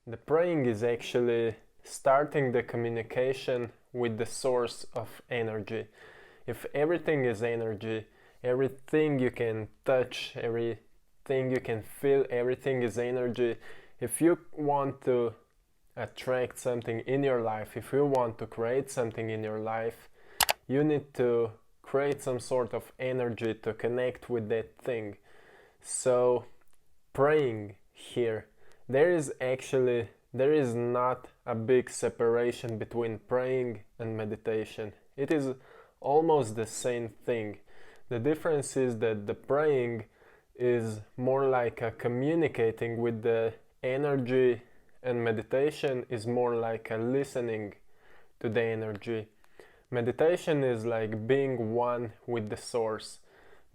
The praying is actually starting the communication with the source of energy. If everything is energy, everything you can touch, everything you can feel, everything is energy. If you want to attract something in your life, if you want to create something in your life, you need to create some sort of energy to connect with that thing. So praying here, there is not a big separation between praying and meditation. It is almost the same thing. The difference is that the praying is more like a communicating with the energy, and meditation is more like a listening to the energy. Meditation is like being one with the source,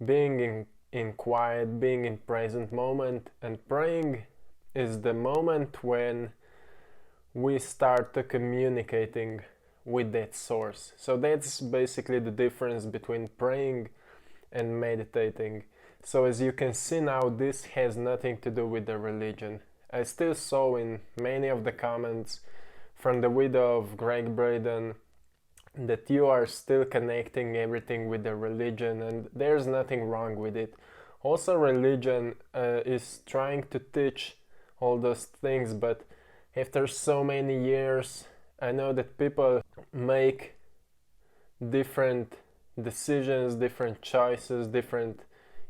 being in quiet, being in present moment, and praying is the moment when we start communicating with that source. So that's basically the difference between praying and meditating. So as you can see now, this has nothing to do with the religion. I still saw in many of the comments from the video of Greg Braden that you are still connecting everything with the religion, and there's nothing wrong with it. Also, religion is trying to teach all those things, but after so many years, I know that people make different decisions, different choices, different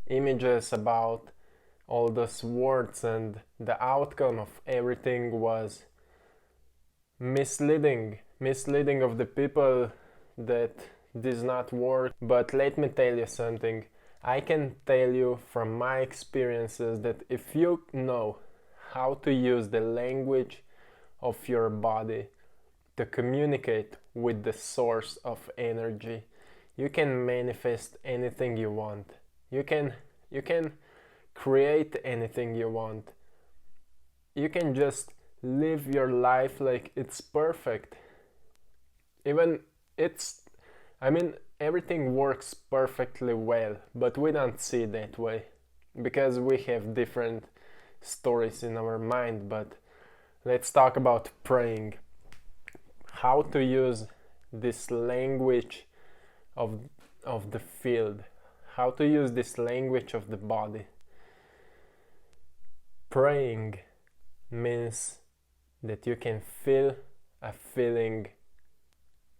images about all those words, and the outcome of everything was misleading of the people that does not work. But let me tell you something. I can tell you from my experiences that if you know how to use the language of your body to communicate with the source of energy, you can manifest anything you want. You can create anything you want. You can just live your life like it's perfect. Everything works perfectly well, but we don't see it that way because we have different stories in our mind. But let's talk about praying. How to use this language of the field. How to use this language of the body. Praying means that you can feel a feeling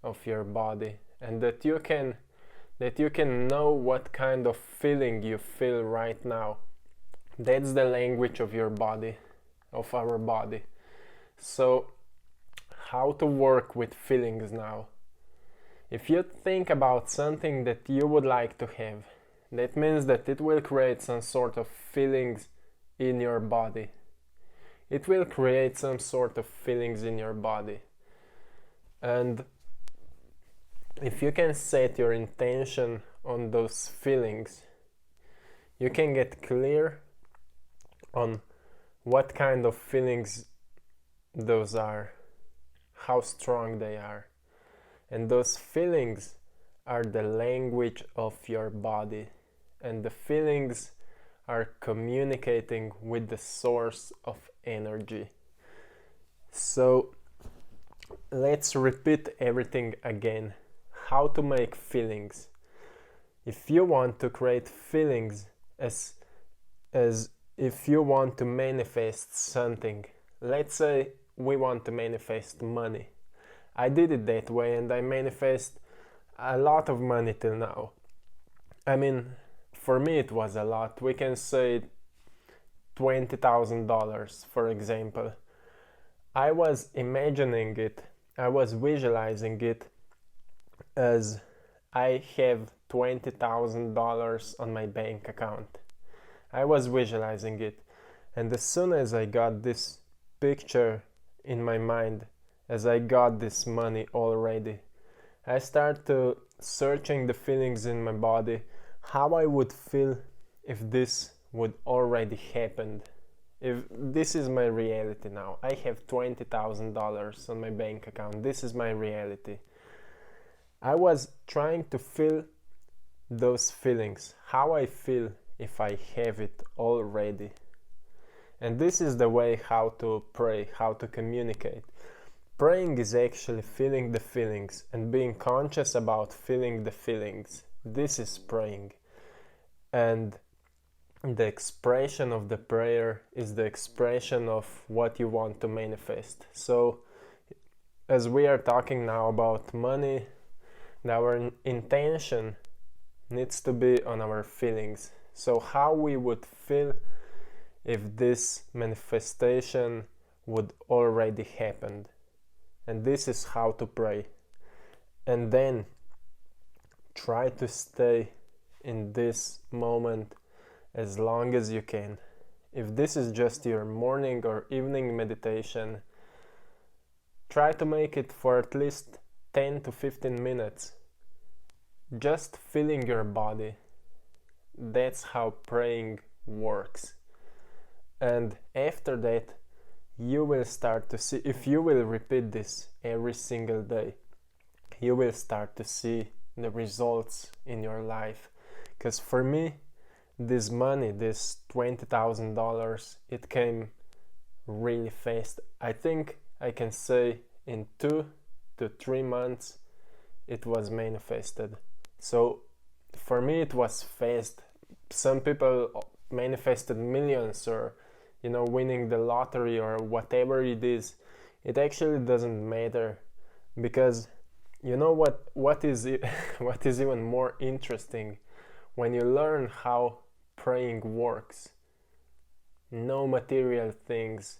of your body, and that you can know what kind of feeling you feel right now. That's the language of your body, of our body. So how to work with feelings now? If you think about something that you would like to have, that means that it will create some sort of feelings in your body. It will create some sort of feelings in your body. And if you can set your intention on those feelings, you can get clear on what kind of feelings those are, how strong they are. And those feelings are the language of your body. And the feelings are communicating with the source of energy. So let's repeat everything again. How to make feelings. If you want to create feelings, as if you want to manifest something, let's say we want to manifest money. I did it that way and I manifest a lot of money till now. For me it was a lot. We can say $20,000, for example. I was imagining it, I was visualizing it as I have $20,000 on my bank account. I was visualizing it, and as soon as I got this picture in my mind, as I got this money already, I started searching the feelings in my body, how I would feel if this would already happen. If this is my reality now, I have $20,000 on my bank account, this is my reality. I was trying to feel those feelings, how I feel if I have it already. And this is the way how to pray, how to communicate. Praying is actually feeling the feelings and being conscious about feeling the feelings. This is praying. And the expression of the prayer is the expression of what you want to manifest. So, as we are talking now about money, our intention needs to be on our feelings. So, how we would feel if this manifestation would already happen. And this is how to pray. And then try to stay in this moment as long as you can. If this is just your morning or evening meditation, try to make it for at least 10 to 15 minutes. Just feeling your body. That's how praying works. And after that, you will start to see, if you will repeat this every single day, you will start to see the results in your life. Because for me, this money, this $20,000, it came really fast. I think I can say in 2 to 3 months it was manifested. So for me it was fast. Some people manifested millions, or winning the lottery or whatever it is. It actually doesn't matter, because what is even more interesting, when you learn how praying works, no material things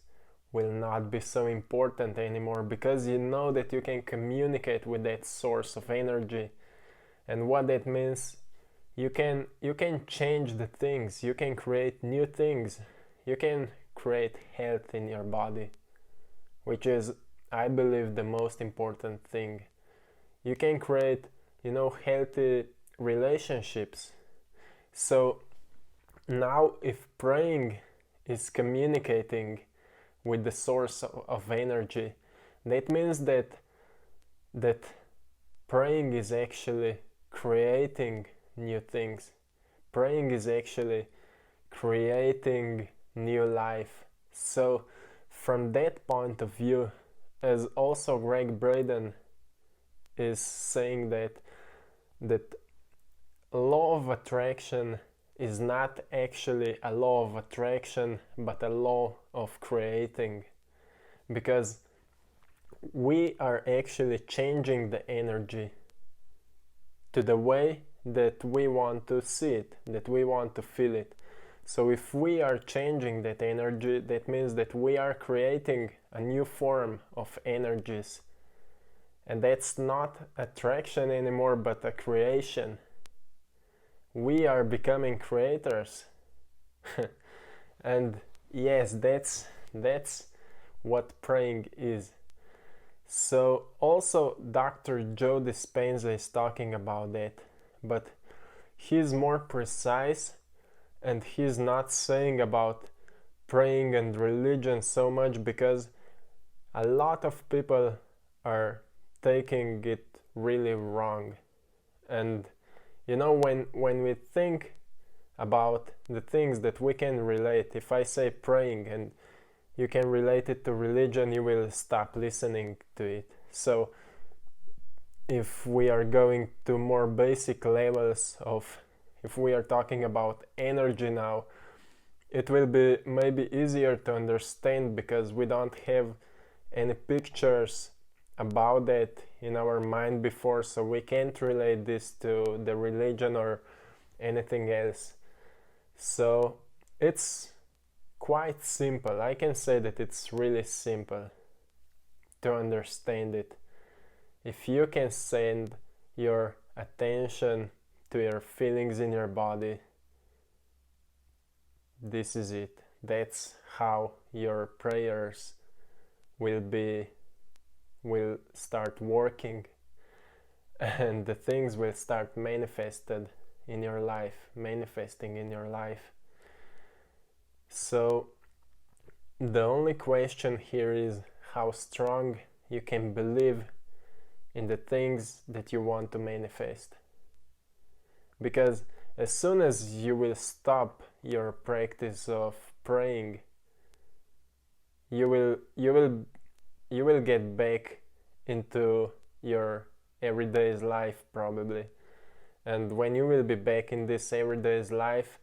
will not be so important anymore, because you know that you can communicate with that source of energy. And what that means, you can change the things, you can create new things, you can create health in your body, which is, I believe, the most important thing. You can create, healthy relationships. So now, if praying is communicating with the source of energy, that means that praying is actually creating new things. Praying is actually creating new life. So from that point of view, as also Greg Braden is saying, that law of attraction is not actually a law of attraction, but a law of creating, because we are actually changing the energy to the way that we want to see it, that we want to feel it. So if we are changing that energy, that means that we are creating a new form of energies. And that's not attraction anymore, but a creation. We are becoming creators. And yes, that's what praying is. So also Dr. Joe Dispenza is talking about that, but he's more precise, and he's not saying about praying and religion so much, because a lot of people are taking it really wrong. And when we think about the things that we can relate, if I say praying and you can relate it to religion, you will stop listening to it. So if we are going to more basic levels of, if we are talking about energy now, it will be maybe easier to understand, because we don't have any pictures about that in our mind before, so we can't relate this to the religion or anything else. So it's quite simple. I can say that it's really simple to understand it. If you can send your attention to your feelings in your body, this is it. That's how your prayers will start working, and the things will start manifesting in your life. So the only question here is how strong you can believe in the things that you want to manifest. Because as soon as you will stop your practice of praying, you will get back into your everyday's life probably. And when you will be back in this everyday's life,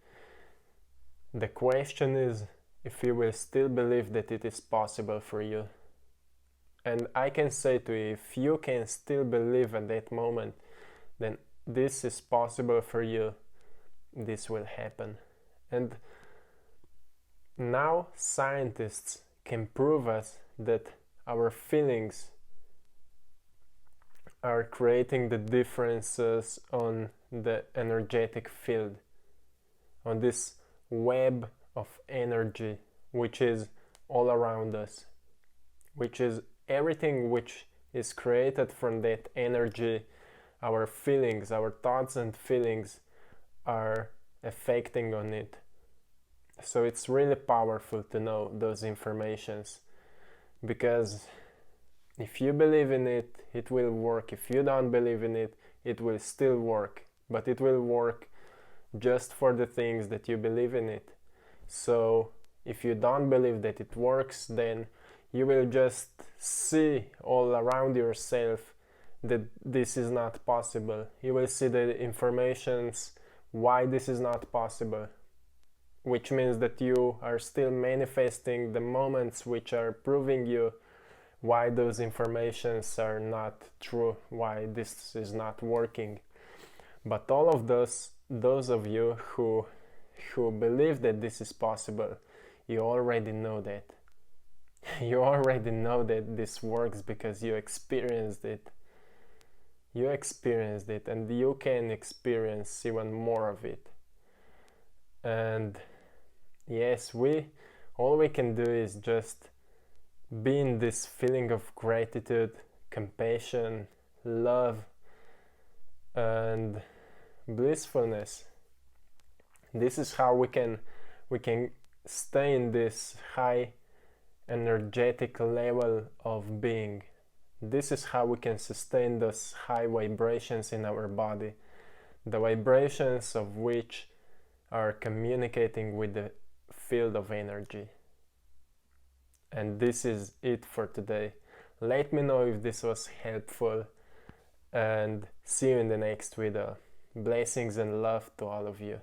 the question is if you will still believe that it is possible for you. And I can say to you, if you can still believe at that moment, then this is possible for you, this will happen. And now scientists can prove us that our feelings are creating the differences on the energetic field, on this web of energy which is all around us, which is everything which is created from that energy. Our feelings, our thoughts and feelings are affecting on it. So it's really powerful to know those informations, because if you believe in it, it will work. If you don't believe in it, it will still work, but it will work just for the things that you believe in it. So if you don't believe that it works, then you will just see all around yourself that this is not possible. You will see the informations why this is not possible, which means that you are still manifesting the moments which are proving you why those informations are not true, why this is not working. But all of those of you who believe that this is possible, you already know that. You already know that this works because you experienced it. You experienced it, and you can experience even more of it. And yes, all we can do is just be in this feeling of gratitude, compassion, love, and blissfulness. This is how we can stay in this high energetic level of being. This is how we can sustain those high vibrations in our body, the vibrations of which are communicating with the field of energy. And this is it for today. Let me know if this was helpful, and see you in the next video. Blessings and love to all of you.